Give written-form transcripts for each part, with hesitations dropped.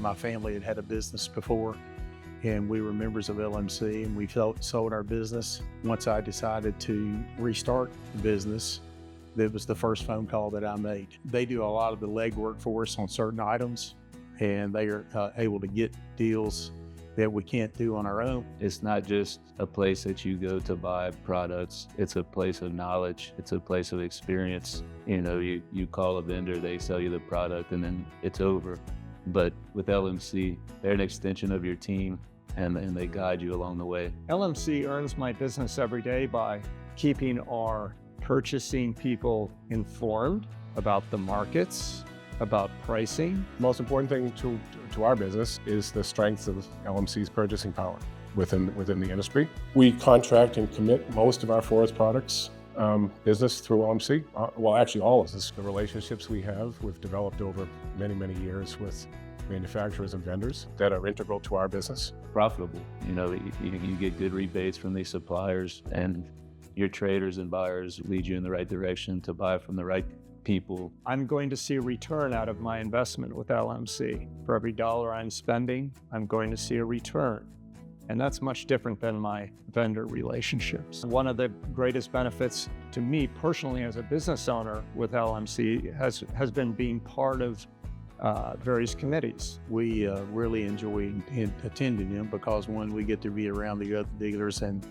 My family had had a business before, and we were members of LMC, and we sold our business. Once I decided to restart the business, that was the first phone call that I made. They do a lot of the legwork for us on certain items, and they are able to get deals that we can't do on our own. It's not just a place that you go to buy products. It's a place of knowledge. It's a place of experience. You know, you call a vendor, they sell you the product, and then it's over. But with LMC, they're an extension of your team, and they guide you along the way. LMC earns my business every day by keeping our purchasing people informed about the markets, about pricing. The most important thing to our business is the strength of LMC's purchasing power within the industry. We contract and commit most of our forest products business through LMC. Well, actually all of this. The relationships we've developed over many, many years with manufacturers and vendors that are integral to our business. Profitable. You know, you get good rebates from these suppliers, and your traders and buyers lead you in the right direction to buy from the right people. I'm going to see a return out of my investment with LMC. For every dollar I'm spending, I'm going to see a return. And that's much different than my vendor relationships. One of the greatest benefits to me personally as a business owner with LMC has been being part of various committees. We really enjoy attending them because, one, we get to be around the other dealers and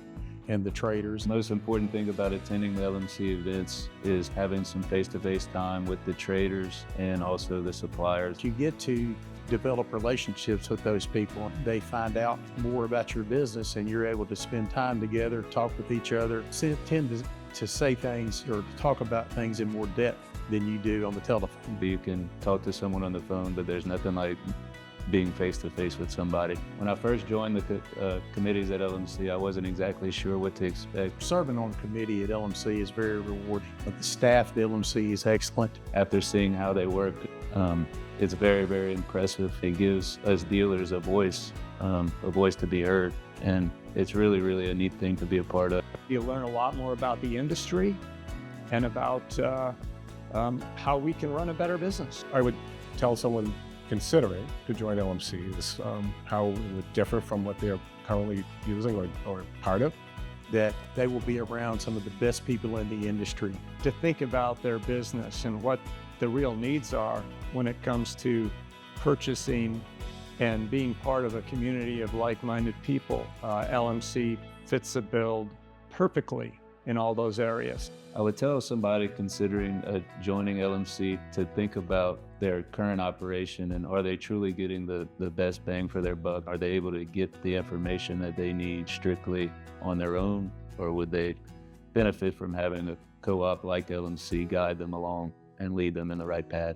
the traders. The most important thing about attending the LMC events is having some face-to-face time with the traders and also the suppliers. You get to develop relationships with those people. They find out more about your business, and you're able to spend time together, talk with each other, tend to say things or talk about things in more depth than you do on the telephone. You can talk to someone on the phone, but there's nothing like being face-to-face with somebody. When I first joined the committees at LMC, I wasn't exactly sure what to expect. Serving on a committee at LMC is very rewarding. The staff at LMC is excellent. After seeing how they work, it's very, very impressive. It gives us dealers a voice to be heard, and it's really, really a neat thing to be a part of. You learn a lot more about the industry and about how we can run a better business. I would tell someone considering to join LMC is how it would differ from what they're currently using or part of. That they will be around some of the best people in the industry. To think about their business and what the real needs are when it comes to purchasing and being part of a community of like-minded people. LMC fits the bill perfectly in all those areas. I would tell somebody considering joining LMC to think about their current operation and are they truly getting the best bang for their buck? Are they able to get the information that they need strictly on their own, or would they benefit from having a co-op like LMC guide them along and lead them in the right path?